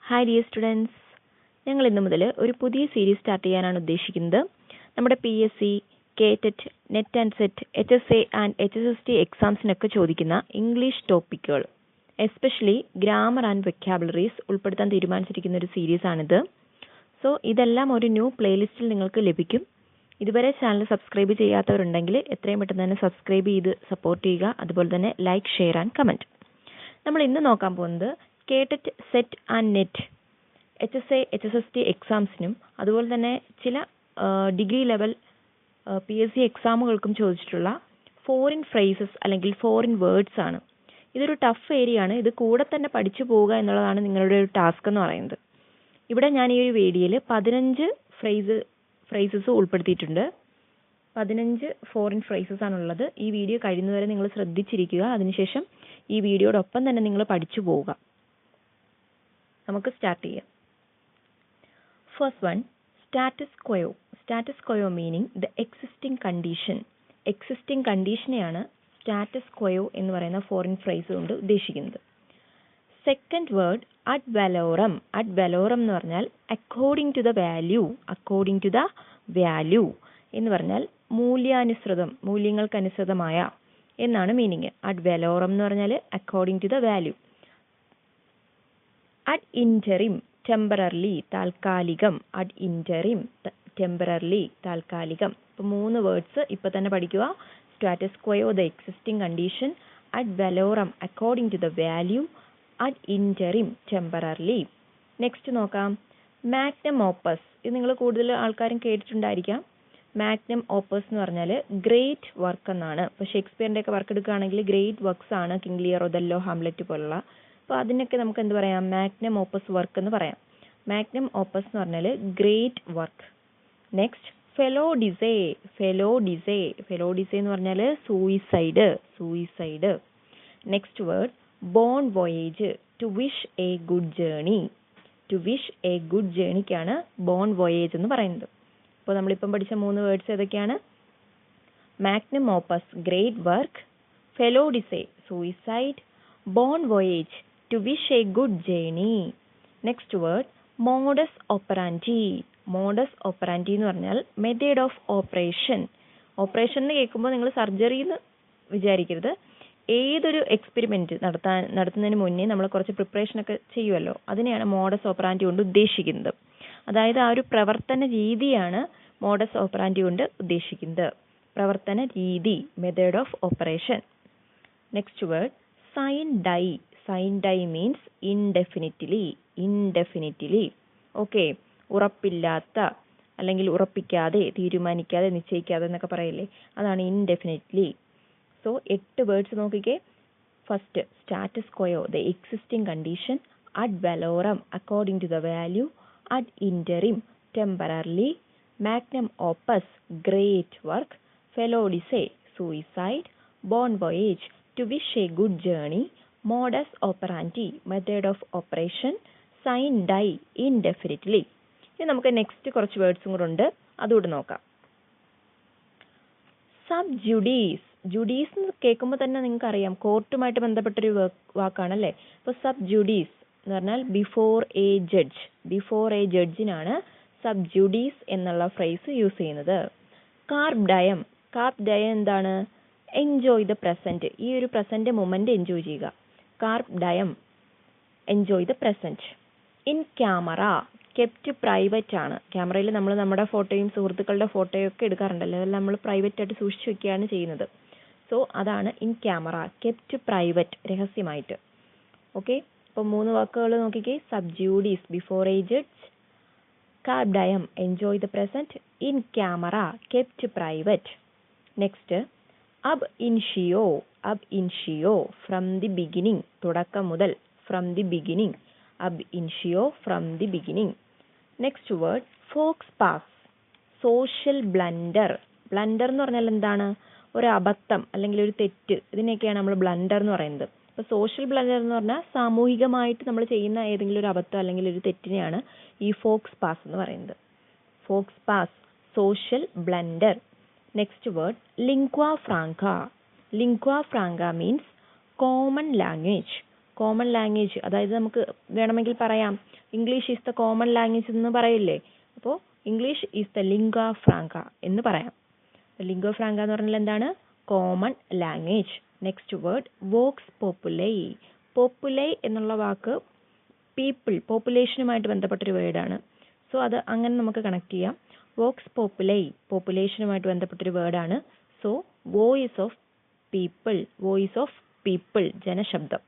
Hi dear students, ഞങ്ങൾ ഇന്നു മുതൽ ഒരു പുതിയ സീരീസ് സ്റ്റാർട്ട് ചെയ്യാനാണ് ഉദ്ദേശിക്കുന്നത്. നമ്മുടെ PSC, KTET, NET and SET, HSA and HSST എക്സാംസിനൊക്കെ ചോദിക്കുന്ന ഇംഗ്ലീഷ് ടോപ്പിക്കുകൾ, എസ്പെഷ്യലി ഗ്രാമർ ആൻഡ് വെക്കാബുലറീസ് ഉൾപ്പെടുത്താൻ തീരുമാനിച്ചിരിക്കുന്ന ഒരു സീരീസാണിത്. സോ ഇതെല്ലാം ഒരു ന്യൂ പ്ലേലിസ്റ്റിൽ നിങ്ങൾക്ക് ലഭിക്കും. ഇതുവരെ ചാനൽ സബ്സ്ക്രൈബ് ചെയ്യാത്തവരുണ്ടെങ്കിൽ എത്രയും പെട്ടെന്ന് തന്നെ സബ്സ്ക്രൈബ് ചെയ്ത് സപ്പോർട്ട് ചെയ്യുക. അതുപോലെ തന്നെ ലൈക്ക്, ഷെയർ ആൻഡ് കമൻറ്റ്. നമ്മൾ ഇന്ന് നോക്കാൻ പോകുന്നത് KTET, SET and NET, HSA, HSST എക്സാംസിനും അതുപോലെ തന്നെ ചില ഡിഗ്രി ലെവൽ PSC എക്സാമുകൾക്കും ചോദിച്ചിട്ടുള്ള ഫോറിൻ ഫ്രേസസ് അല്ലെങ്കിൽ ഫോറിൻ വേർഡ്സ് ആണ്. ഇതൊരു ടഫ് ഏരിയ ആണ്. ഇത് കൂടെ തന്നെ പഠിച്ചു പോവുക എന്നുള്ളതാണ് നിങ്ങളുടെ ഒരു ടാസ്ക് എന്ന് പറയുന്നത്. ഇവിടെ ഞാൻ ഈ ഒരു വീഡിയോയിൽ 15 ഫ്രേസസ് ഉൾപ്പെടുത്തിയിട്ടുണ്ട്. 15 ഫോറിൻ ഫ്രേസസ് ആണുള്ളത്. ഈ വീഡിയോ കഴിയുന്നവരെ നിങ്ങൾ ശ്രദ്ധിച്ചിരിക്കുക. അതിനുശേഷം ഈ വീഡിയോടൊപ്പം തന്നെ നിങ്ങൾ പഠിച്ചു പോവുക. നമുക്ക് സ്റ്റാർട്ട് ചെയ്യാം. First one, status quo. Status quo meaning the existing condition. Existing കണ്ടീഷനെയാണ് സ്റ്റാറ്റസ് ക്വയോ എന്ന് പറയുന്ന ഫോറിൻ ഫ്രേസ് കൊണ്ട് ഉദ്ദേശിക്കുന്നത്. Second word, ad valorem. Ad valorem എന്ന് പറഞ്ഞാൽ according to the value. According to the value എന്ന് പറഞ്ഞാൽ മൂല്യാനുസൃതം, മൂല്യങ്ങൾക്കനുസൃതമായ എന്നാണ് മീനിങ്. അഡ് വലോറം എന്ന് പറഞ്ഞാൽ according to the value. Ad interim, temporarily, താൽക്കാലികം. അഡ് ഇൻറ്ററിം, ടെമ്പറർലി, താൽക്കാലികം. ഇപ്പോൾ 3 വേർഡ്സ് ഇപ്പോൾ തന്നെ പഠിക്കുക. Status quo, the existing condition. Ad valorem, according to the value. Ad interim, temporarily. Next നോക്കാം, മാഗ്നം ഓപ്പസ്. ഇത് നിങ്ങൾ കൂടുതൽ ആൾക്കാരും കേട്ടിട്ടുണ്ടായിരിക്കാം. മാഗ്നം ഓപ്പസ് എന്ന് പറഞ്ഞാൽ ഗ്രേറ്റ് വർക്ക് എന്നാണ്. ഇപ്പോൾ ഷേക്സ്പിയറിൻ്റെ ഒക്കെ വർക്ക് എടുക്കുകയാണെങ്കിൽ ഗ്രേറ്റ് വർക്ക്സ് ആണ്. കിങ് ലിയർ, ഒഥല്ലോ, ഹാംലെറ്റ് പോലുള്ള. അപ്പോൾ അതിനൊക്കെ നമുക്ക് എന്ത് പറയാം? മാഗ്നം ഓപ്പസ് വർക്ക് എന്ന് പറയാം. മാഗ്നം ഓപ്പസ് എന്ന് പറഞ്ഞാൽ great work. Next, felo de se. Felo de se, felo de se എന്ന് പറഞ്ഞാൽ suicide, suicide. Next word, bon voyage, to wish a good journey. To wish a good ജേണിക്കാണ് ബോൺ വോയേജ് എന്ന് പറയുന്നത്. അപ്പോൾ നമ്മളിപ്പം പഠിച്ച 3 വേർഡ്സ് ഏതൊക്കെയാണ്? Magnum opus, great work. Felo de se, suicide. Bon voyage, to wish a good journey. Next word, modus operandi. Modus operandi എന്ന് പറഞ്ഞാൽ method of operation. Operation എന്ന് കേൾക്കുമ്പോൾ നിങ്ങൾ സർജറി എന്ന് വിചാരിക്കരുത്. ഏതൊരു എക്സ്പെരിമെൻറ്റ് നടത്തുന്നതിന് മുന്നേ നമ്മൾ കുറച്ച് പ്രിപ്പറേഷനൊക്കെ ചെയ്യുമല്ലോ, അതിനെയാണ് മോഡസ് ഓപ്പറാൻഡി കൊണ്ട് ഉദ്ദേശിക്കുന്നത്. അതായത് ആ ഒരു പ്രവർത്തന രീതിയാണ് മോഡസ് ഓപ്പറാൻഡി കൊണ്ട് ഉദ്ദേശിക്കുന്നത്. പ്രവർത്തന രീതി, method of operation. Next word, sine die. Sine die means indefinitely, indefinitely. Okay, ഉറപ്പില്ലാത്ത അല്ലെങ്കിൽ ഉറപ്പിക്കാതെ, തീരുമാനിക്കാതെ, നിശ്ചയിക്കാതെ എന്നൊക്കെ പറയില്ലേ, അതാണ് ഇൻഡെഫിനിറ്റ്ലി. സോ 8 വേർഡ്സ് നോക്കിക്കേ. First, status quo, the existing condition. Ad valorem, according to the value. Ad interim, temporarily. Magnum opus, great work. Felo de se, suicide. Bon voyage, to wish a good journey. Modus operandi, method of operation. Sine die, indefinitely. ഇനി നമുക്ക് next കുറച്ച് വേർഡ്സും കൂടെ ഉണ്ട്, അതുകൂടെ നോക്കാം. Sub judice. Judice എന്ന് കേൾക്കുമ്പോൾ തന്നെ നിങ്ങൾക്ക് അറിയാം, കോർട്ടുമായിട്ട് ബന്ധപ്പെട്ടൊരു വാക്കാണല്ലേ. അപ്പോൾ സബ് ജുഡീസ് എന്ന് പറഞ്ഞാൽ before a judge. Before a ജഡ്ജിനാണ് സബ് ജുഡീസ് എന്നുള്ള ഫ്രേസ് യൂസ് ചെയ്യുന്നത്. Carpe diem. കാർബ് ഡയം എന്താണ്? Enjoy the present. ഈ ഒരു പ്രസന്റ് മൊമെന്റ് എൻജോയ് ചെയ്യുക. Carpe diem, enjoy the present. In camera, kept private ആണ്. ക്യാമറയിൽ നമ്മൾ നമ്മുടെ ഫോട്ടോയും സുഹൃത്തുക്കളുടെ ഫോട്ടോയും ഒക്കെ എടുക്കാറുണ്ടല്ലോ, അതെല്ലാം നമ്മൾ പ്രൈവറ്റ് ആയിട്ട് സൂക്ഷിച്ചു വെക്കുകയാണ് ചെയ്യുന്നത്. സോ അതാണ് ഇൻ ക്യാമറ, കെപ്റ്റ് പ്രൈവറ്റ്, രഹസ്യമായിട്ട്. ഓക്കെ, അപ്പോൾ 3 വാക്കുകൾ നോക്കിക്കേ. Sub judice, before a judge. Carpe diem, enjoy the present. In camera, kept private. Next, ab initio. Ab initio, from the beginning, തുടക്കം മുതൽ. From the beginning, Ab initio, from the beginning. Next word, Fox pas, social blunder. Blunder എന്ന് പറഞ്ഞാൽ എന്താണ്? ഒരു അബദ്ധം അല്ലെങ്കിൽ ഒരു തെറ്റ്, ഇതിനെയൊക്കെയാണ് നമ്മൾ ബ്ലണ്ടർ എന്ന് പറയുന്നത്. അപ്പോൾ സോഷ്യൽ ബ്ലണ്ടർ എന്ന് പറഞ്ഞാൽ സാമൂഹികമായിട്ട് നമ്മൾ ചെയ്യുന്ന ഏതെങ്കിലും ഒരു അബദ്ധം അല്ലെങ്കിൽ ഒരു തെറ്റിനെയാണ് ഈ ഫോക്സ് പാസ് എന്ന് പറയുന്നത്. Faux pas, social blunder. Next word, lingua franca. Lingua franca means common language. Common language, അതായത് നമുക്ക് വേണമെങ്കിൽ പറയാം English is the common language എന്ന് പറയില്ലേ. അപ്പോൾ English is the lingua franca എന്ന് പറയാം. ലിംഗ്വ ഫ്രാങ്ക എന്ന് പറഞ്ഞാൽ എന്താണ്? Common language. Next word vox populi. Populi എന്നുള്ള വാക്ക് പീപ്പിൾ, പോപ്പുലേഷനുമായിട്ട് ബന്ധപ്പെട്ടൊരു വേർഡാണ്. സോ അത് അങ്ങനെ നമുക്ക് കണക്ട് ചെയ്യാം. വോക്സ് പോപ്പുലൈ പോപ്പുലേഷനുമായിട്ട് ബന്ധപ്പെട്ടൊരു വേർഡാണ്. So voice of people, voice of people ജനശബ്ദം.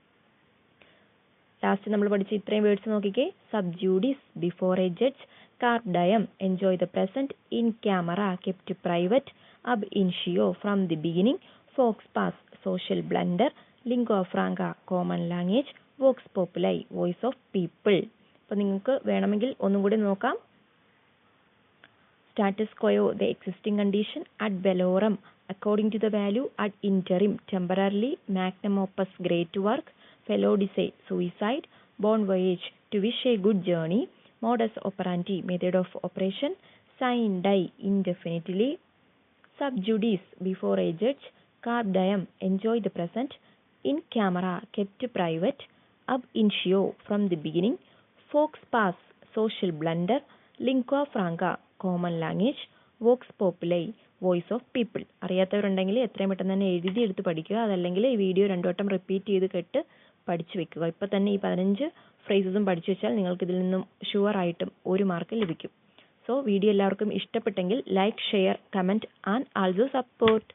ലാസ്റ്റ് നമ്മൾ പഠിച്ച ഇത്രയും വേർഡ്സ് നോക്കിക്കേ. Sub judice before a judge, carpe diem enjoy the present, in camera kept private, ab initio from the beginning, faux pas social blunder, lingua franca common language, vox populi voice of people. അപ്പോൾ നിങ്ങൾക്ക് വേണമെങ്കിൽ ഒന്നും കൂടി നോക്കാം. Status quo, the existing condition. Ad valorem, according to the value. Ad interim, temporarily. Magnum opus, great work. Felodicea, suicide. Bon voyage, to wish a good journey. Modus operandi, method of operation. Sine die, indefinitely. Sub judice, before a judge. Carp diem, enjoy the present. In camera, kept private. Ab initio, from the beginning. Fox pass, social blunder. Lingua franca, common language, vox populi voice of people. അറിയാത്തവരുണ്ടെങ്കിൽ എത്രയും പെട്ടെന്ന് തന്നെ എഴുതിയെടുത്ത് പഠിക്കുക. അതല്ലെങ്കിൽ ഈ video 2 വട്ടം repeat ചെയ്ത് കേട്ട് പഠിച്ചു വെക്കുക. ഇപ്പോൾ തന്നെ ഈ 15 ഫ്രേസസും പഠിച്ചു വെച്ചാൽ നിങ്ങൾക്ക് ഇതിൽ നിന്നും ഷുവറായിട്ടും 1 മാർക്ക് ലഭിക്കും. സോ വീഡിയോ എല്ലാവർക്കും ഇഷ്ടപ്പെട്ടെങ്കിൽ like, share, comment and also support.